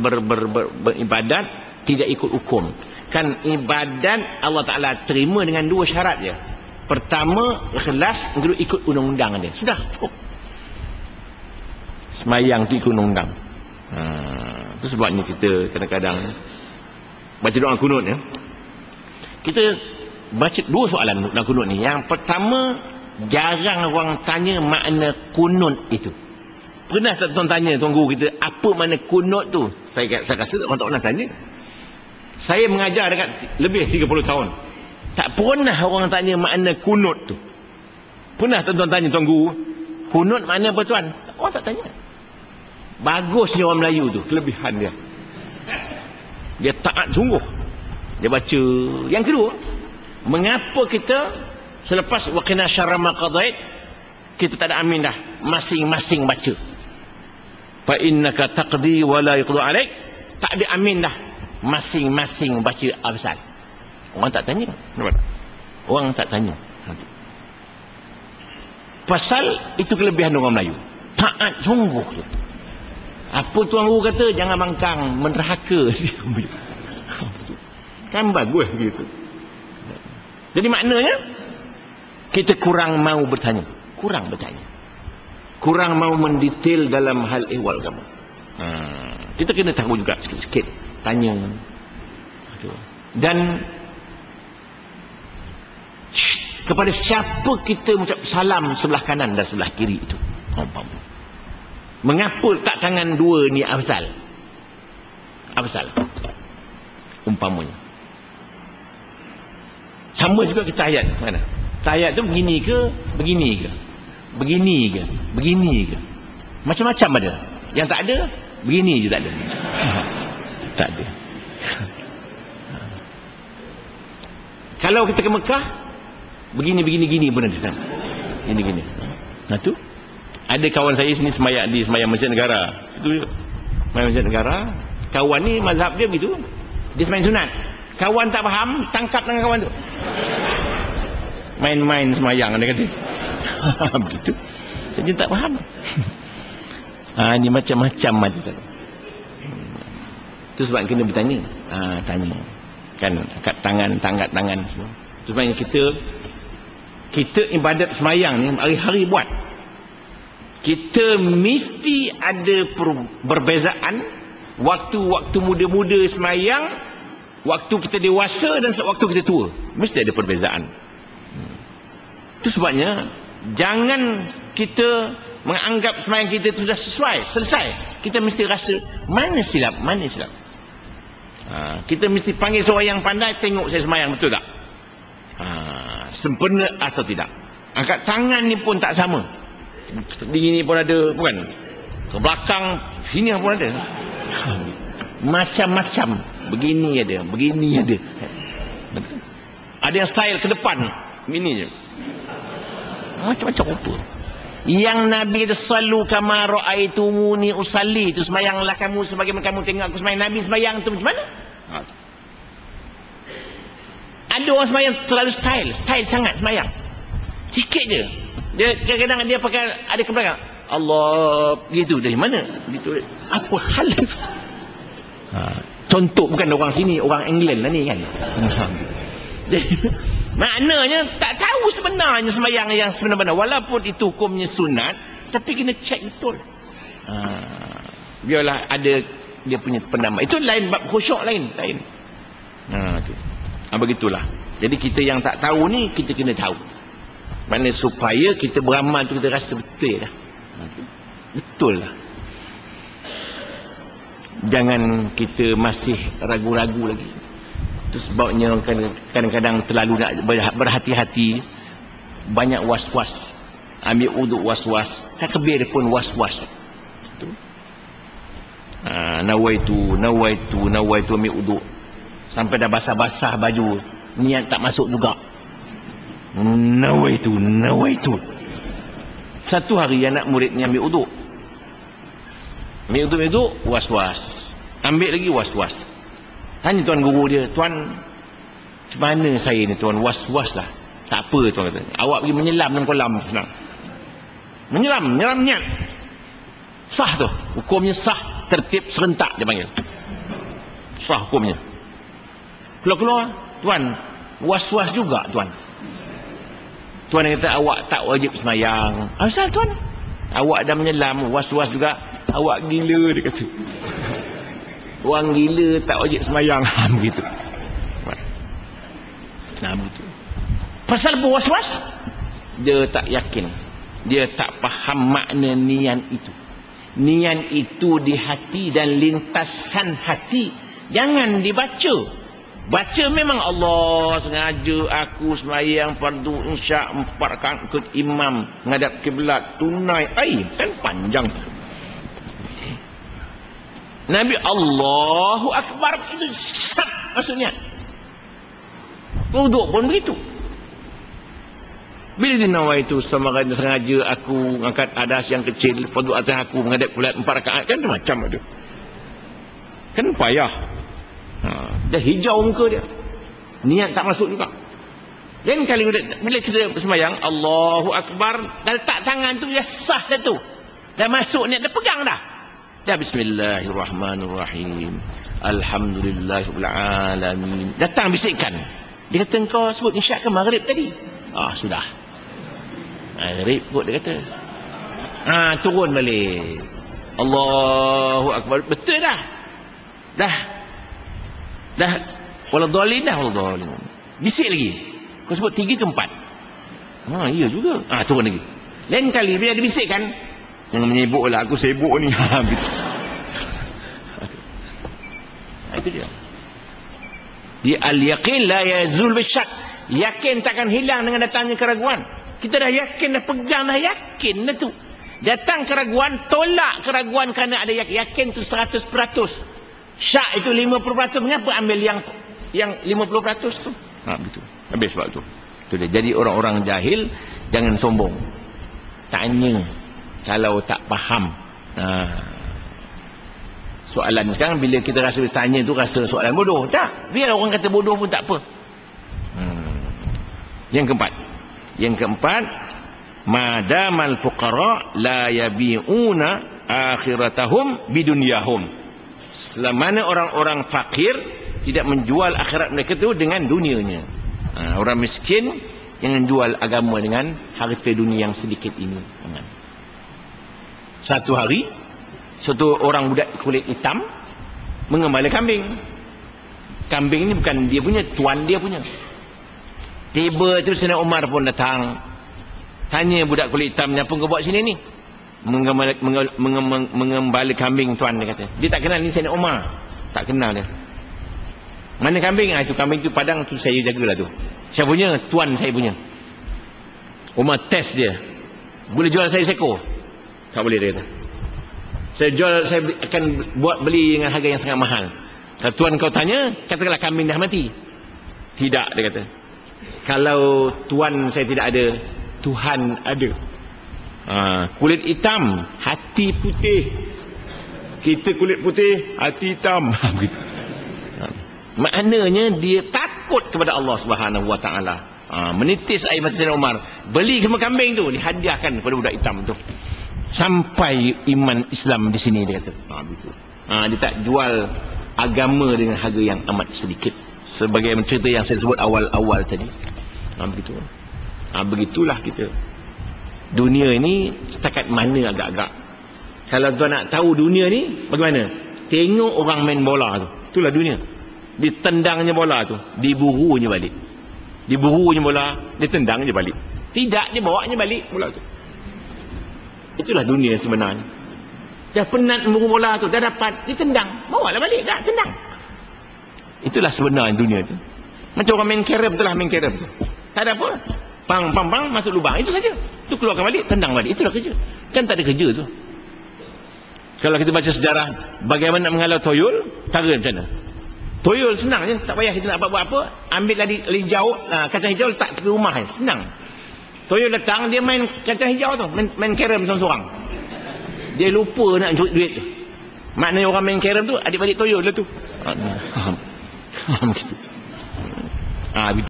beribadat tidak ikut hukum. Kan ibadat Allah Ta'ala terima dengan dua syarat je. Pertama, ikhlas. Kedua, ikut undang-undang dia. Sudah, cukup. Semayang tu ikut undang-undang. Itu sebabnya kita kadang-kadang baca doa kunut ya. Kita baca dua soalan dalam kunut ni. Yang pertama, jarang orang tanya makna kunut itu. Pernah tak tuan tanya tuan guru kita apa makna kunut tu? Saya rasa orang tak pernah tanya. Saya mengajar dekat lebih 30 tahun. Tak pernah orang tanya makna kunut tu. Pernah tak tuan tanya tuan guru, kunut makna apa tuan? Orang tak tanya. Bagusnya orang Melayu tu, kelebihan dia. Dia taat sungguh. Dia baca. Yang kedua, mengapa kita selepas waqina syarra ma qadait kita tak ada amin dah, masing-masing baca. Fa innaka taqdi wa la yuqda alaik. Tak ada amin dah, masing-masing baca absal. Orang tak tanya. Nampak tak? Orang tak tanya. Pasal itu kelebihan orang Melayu. Taat sungguh tu. Apa tuan guru kata, jangan mangkang, menderhaka. Kan bagus gitu. Jadi maknanya kita kurang mau bertanya. Kurang bertanya. Kurang mau mendetail dalam hal ehwal agama. Kita kena tahu juga sikit-sikit. Tanya. Dan kepada siapa kita mengucap salam sebelah kanan dan sebelah kiri itu. Mengapa tak tangan dua ni afzal? Afzal. Umpamanya. Sama juga kita ayat mana? Ayat tu begini ke, begini ke? Begini ke, begini ke? Macam-macam ada. Yang tak ada, begini je tak ada. Tak ada. Kalau kita ke Mekah, begini pun ada. Gini. Nah tu, ada kawan saya sini semayang di semayang Masjid Negara. Itu semayang Masjid Negara. Kawan ni mazhab dia begitu. Dia semayang sunat. Kawan tak faham, tangkap dengan kawan tu. Main-main semayang dia kata. Begitu. Saya tak faham. Ni macam-macam macam. Itu sebab kena bertanya. Tanya. Kan tangkat tangan semua. Itu sebabnya kita ibadat semayang ni hari-hari buat. Kita mesti ada perbezaan waktu-waktu muda-muda semayang, waktu kita dewasa dan waktu kita tua. Mesti ada perbezaan. Itu sebabnya jangan kita menganggap semayang kita itu sudah selesai. Kita mesti rasa mana silap. Kita mesti panggil seorang yang pandai, tengok saya semayang betul tak? Sempurna atau tidak? Angkat tangan ni pun tak sama. Begini pun ada, bukan? Ke belakang, sini pun ada. Macam-macam. Begini ada. Ada yang style ke depan. Ini je. Macam-macam rupa. Yang Nabi kata, sallu kama ra'aitumuni usalli. Itu semayanglah kamu sebagaimana kamu tengok aku semayang. Nabi semayang tu macam mana? Ada orang semayang terlalu style sangat semayang. Sikit je. Dia kadang-kadang dia pakai ada ke belakang. Allah gitu dari mana? Gitu. Apa hal itu? Contoh bukan orang sini, orang England lah ni kan. Maknanya tak tahu sebenarnya sembahyang yang sebenar-benar. Walaupun itu hukumnya sunat, tapi kena cek betul. Biarlah ada dia punya pendapat. Itu lain, bab khusyuk lain. Tu. Begitulah. Jadi kita yang tak tahu ni, kita kena tahu. Maknanya supaya kita beramal tu kita rasa betul lah. Betul lah. Jangan kita masih ragu-ragu lagi. Itu sebabnya kadang-kadang terlalu nak berhati-hati. Banyak was-was. Ambil uduk was-was. Takbir pun was-was. Nawaitu ambil uduk. Sampai dah basah-basah baju, niat tak masuk juga. Nawaitu. Satu hari anak murid ni ambil uduk. Ambil uduk, was-was. Ambil lagi was-was. Tanya tuan guru dia, tuan, macam mana saya ni tuan, was-was lah. Tak apa tuan kata. Awak pergi menyelam dalam kolam, senang. Menyelam niat. Sah tu, hukumnya sah. tertib serentak dia panggil. Sah hukumnya. Keluar-keluar, tuan, was-was juga tuan. Tuan kata awak tak wajib semayang. Asal tuan? Awak dah menyelam, was-was juga. Awak gila, dia kata. Orang gila tak wajib semayang. Begitu. Nah, begitu. Pasal apa was-was? Dia tak yakin. Dia tak faham makna nian itu. Nian itu di hati dan lintasan hati. Jangan dibaca. Baca memang Allah sengaja aku semayang fardu insya 4 rakaat ikut imam menghadap kiblat tunai. Kan panjang. Nabi Allahu Akbar itu sah maksudnya. Wuduk pun begitu. Bila dinawai itu sengaja aku angkat adas yang kecil fardu atas aku menghadap kiblat 4 rakaat kan macam itu. Kan payah. Dah hijau muka dia. Niat tak masuk juga. Lain kali bila kita sembahyang Allahu Akbar, dah letak tangan tu dia sah dah tu. Dah masuk niat, dah pegang dah. Dah bismillahirrahmanirrahim. Alhamdulillahirabbil alamin. Datang bisikan. Dia kata engkau sebut isyak ke maghrib tadi? Sudah. Maghrib kot dia kata. Turun balik. Allahu Akbar. Betul dah. Dah waladhalin dah waladhalin. Bisik lagi. Kau sebut 3 ke 4? Iya juga. Turun lagi. Lain kali bila dia bisikkan, jangan menyibuklah aku sibuk ni. Itu dia. Di al-yaqin la yazul bisyak. Yakin takkan hilang dengan datangnya keraguan. Kita dah yakin, dah pegang, dah yakin dah tu. Datang keraguan, tolak keraguan kerana ada yakin tu 100%. Syak itu 50%. Mengapa ambil yang 50% tu? Betul. Habis sebab tu. Itu dia. Jadi orang-orang jahil jangan sombong. Tanya kalau tak faham. Soalan sekarang bila kita rasa tanya tu rasa soalan bodoh. Tak. Biar orang kata bodoh pun tak apa. Yang keempat, madamal fuqara la yabi'una akhiratahum bidunyahum. Selama mana orang-orang fakir tidak menjual akhirat mereka tu dengan dunianya. Orang miskin yang menjual agama dengan harta dunia yang sedikit ini. Satu hari, satu orang budak kulit hitam mengembala kambing. Kambing ni bukan dia punya, tuan dia punya. Tiba tu Sayyidina Umar pun datang. Tanya budak kulit hitam, apa kau buat sini ni? Mengembala kambing tuan, dia kata. Dia tak kenal ni Sayyidina Umar. Tak kenal dia. Mana kambing? Itu kambing tu padang tu saya jagalah tu. Siapa punya? Tuan saya punya. Umar test dia. Boleh jual saya seekor? Tak boleh, dia kata. Saya akan beli dengan harga yang sangat mahal. Kalau tuan kau tanya, katakanlah kambing dah mati. Tidak, dia kata. Kalau tuan saya tidak ada, Tuhan ada. Kulit hitam, hati putih. Kita kulit putih, hati hitam. Maknanya dia takut kepada Allah Subhanahu Wa Taala. Menitis air mata Sayyidina Umar. Beli semua kambing tu, dihadiahkan kepada budak hitam tu. Sampai iman Islam di sini, dia kata. Dia tak jual agama dengan harga yang amat sedikit. Sebagai cerita yang saya sebut awal-awal tadi. Begitu. Begitulah kita. Dunia ini setakat mana agak-agak. Kalau tuan nak tahu dunia ni bagaimana? Tengok orang main bola tu. Itulah dunia. Ditendangnya bola tu, diburunya balik. Diburunya bola, ditendangnya balik. Tidak, dia bawanya balik bola tu. Itulah dunia sebenarnya. Dah penat memburu bola tu, dah dapat, ditendang, bawalah balik, dah tendang. Itulah sebenarnya dunia tu. Macam orang main carom tu lah, main carom tu. Tak ada apa. Pang, masuk lubang, itu saja. Tu keluarkan balik, tendang balik, itulah kerja. Kan tak ada kerja tu. Kalau kita baca sejarah bagaimana nak menghalau toyol, cara macam mana? Toyol senang je, tak payah kita nak buat apa. Ambil lagi hijau, kacang hijau letak ke rumah je, senang. Toyol datang, dia main kacang hijau tu, main carom seorang-seorang. Dia lupa nak curi duit tu. Maknanya orang main carom tu, adik-adik toyol lah tu. Begitu.